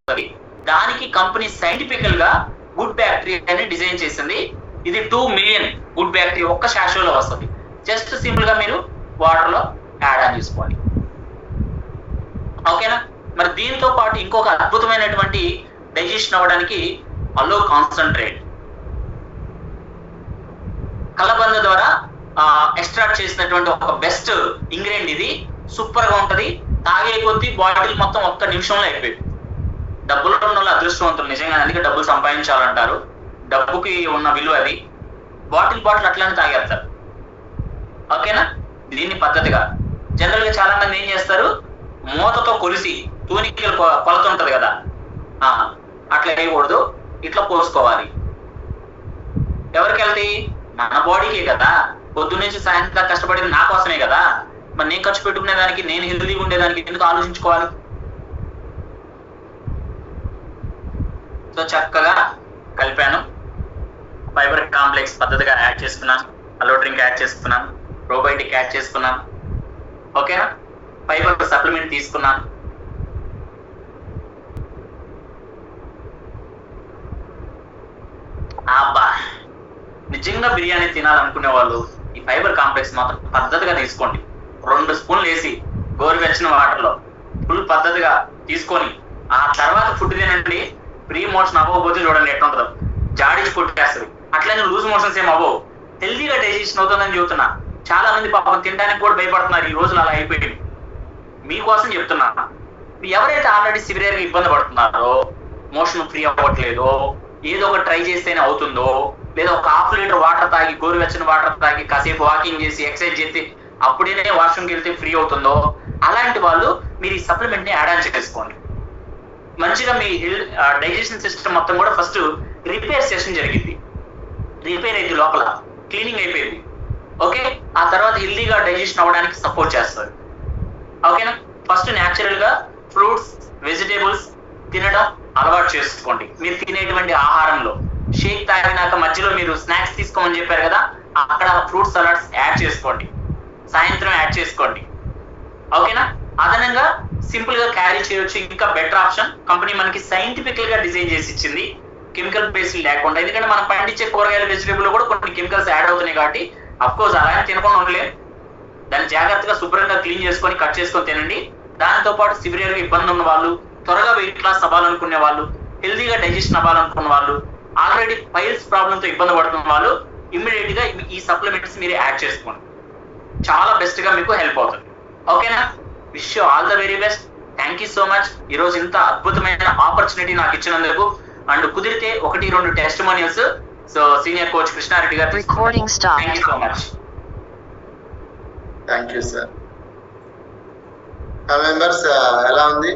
వస్తుంది. దానికి కంపెనీ సైంటిఫికల్ గా గుడ్ బ్యాక్టీరియాని డిజైన్ చేసింది. ఇది 2 మిలియన్ గుడ్ బ్యాక్టీరియా ఒక్క శాషోలో వస్తుంది. జస్ట్ సింపుల్ గా మీరు వాటర్ లో యాడ్ ఆన్ చేసుకోవాలి. ఓకేనా? మరి దీంతో పాటు ఇంకొక అద్భుతమైనటువంటి డైజెషన్ అవ్వడానికి అలో కాన్సన్ట్రేట్ కలబంద ద్వారా ఎక్స్ట్రాక్ట్ చేసినటువంటి ఒక బెస్ట్ ఇంగ్రీడియంట్. ఇది సూపర్ గా ఉంటది. తాగే కొద్దీ బాటిల్ మొత్తం ఒక్క నిమిషంలో అయిపోయింది. డబ్బులు ఉన్న వాళ్ళు అదృష్టవంతులు నిజంగా, అందుకే డబ్బులు సంపాదించాలంటారు. డబ్బుకి ఉన్న విలువ అది. బాటిల్ అట్లానే తాగేస్తారు. ఓకేనా? దీన్ని పద్ధతిగా జనరల్ గా చాలా మంది ఏం చేస్తారు, మూతతో కొలిసి తూనికలు కొలత ఉంటది కదా, అట్లా వేయకూడదు. ఇట్లా పోసుకోవాలి. ఎవరికి వెళ్తాయి? మన బాడీకే కదా. పొద్దు నుంచి సాయంత్రం కష్టపడింది నా కోసమే కదా. మరి నేను ఖర్చు పెట్టుకునే దానికి, నేను హెల్తీగా ఉండేదానికి ఎందుకు ఆలోచించుకోవాలి? సో చక్కగా కలిపాను. ఫైబర్ కాంప్లెక్స్ పద్ధతిగా యాడ్ చేసుకున్నాను. అలో డ్రింక్ యాడ్ చేసుకున్నాను. ప్రోబయోటిక్ యాడ్ చేసుకున్నాను. ఓకేనా? ఫైబర్ సప్లిమెంట్ తీసుకున్నాను. అబ్బా, నిజంగా బిర్యానీ తినాలనుకునే వాళ్ళు ఈ ఫైబర్ కాంప్లెక్స్ మాత్రం పద్ధతిగా తీసుకోండి. 2 స్పూన్లు వేసి గోరువెచ్చని వాటర్ లో ఫుల్ పద్ధతిగా తీసుకొని ఆ తర్వాత ఫుడ్ తినండి. ప్రీ మోషన్ అవ్వకపోతే చూడండి ఎట్లా ఉంటుందో, జాడించి కొట్టేస్తుంది. అట్లనే లూజ్ మోషన్స్ ఏం అవ్వవు. హెల్తీగా డైజెషన్ అవుతుందని చెబుతున్నా. చాలా మంది పాపం తినడానికి కూడా భయపడుతున్నారు. ఈ రోజులు అలా అయిపోయింది. మీకోసం చెప్తున్నా. ఎవరైతే ఆల్రెడీ సివియర్ గా ఇబ్బంది పడుతున్నారో, మోషన్ ఫ్రీ అవ్వట్లేదో, ఏదో ఒక ట్రై చేస్తేనే అవుతుందో, లేదా ఒక 1/2 లీటర్ వాటర్ తాగి, గోరువెచ్చని వాటర్ తాగి, కాసేపు వాకింగ్ చేసి ఎక్సర్సైజ్ చేసి అప్పుడే వాష్రూమ్కి వెళ్తే ఫ్రీ అవుతుందో, అలాంటి వాళ్ళు మీరు ఈ సప్లిమెంట్ ని యాడ్ ఆన్ చేసుకోండి. మంచిగా మీ డైజెషన్ సిస్టమ్ మొత్తం కూడా ఫస్ట్ రిపేర్ సెషన్ జరిగింది. రిపేర్ అయితే లోపల క్లీనింగ్ అయిపోయింది. ఓకే? ఆ తర్వాత హెల్దీగా డైజెషన్ అవ్వడానికి సపోర్ట్ చేస్తారు. ఓకేనా? ఫస్ట్ న్యాచురల్ గా ఫ్రూట్స్, వెజిటేబుల్స్ తినడం అలవాటు చేసుకోండి. మీరు తినేటువంటి ఆహారంలో షేక్ తాగినాక మధ్యలో మీరు స్నాక్స్ తీసుకోమని చెప్పారు కదా, అక్కడ ఫ్రూట్ సలాడ్స్ యాడ్ చేసుకోండి. సాయంత్రం యాడ్ చేసుకోండి. ఓకేనా? అదనంగా సింపుల్ గా క్యారీ చేయొచ్చు. ఇంకా బెటర్ ఆప్షన్ కంపెనీ మనకి సైంటిఫికల్ గా డిజైన్ చేసి ఇచ్చింది, కెమికల్ బేస్డ్ లేకుండా. ఎందుకంటే మనం పండించే కూరగాయలు, వెజిటేబుల్ కూడా కొన్ని కెమికల్స్ యాడ్ అవుతున్నాయి కాబట్టి అఫ్ కోర్స్ అలాగే తినకుండా ఉండలేదు. దాన్ని జాగ్రత్తగా శుభ్రంగా క్లీన్ చేసుకొని కట్ చేసుకొని తినండి. దాంతో పాటు సివియర్ గా ఇబ్బంది ఉన్న వాళ్ళు, త్వరగా వెయిట్ లాస్ అవ్వాలనుకునే వాళ్ళు, హెల్తీగా డైజెషన్ అవ్వాలనుకున్న వాళ్ళు, ఆల్రెడీ పైల్స్ ప్రాబ్లమ్ తో ఇబ్బంది పడుతున్న వాళ్ళు ఇమ్మీడియట్ గా ఈ సప్లిమెంట్స్ మీరు యాడ్ చేసుకోండి. చాలా బెస్ట్ గా మీకు హెల్ప్ అవుతుంది. ఓకేనా? Wish you all the very best. Thank you so much. ఈ రోజు ఇంత అద్భుతమైన ఆపర్చునిటీ నాకు ఇచ్చినందుకు. అండ్ కుదిరితే 1-2 testimonials so senior coach Krishna Reddy గారు. Thank you so much. Thank you sir. Members ఎలా ఉంది?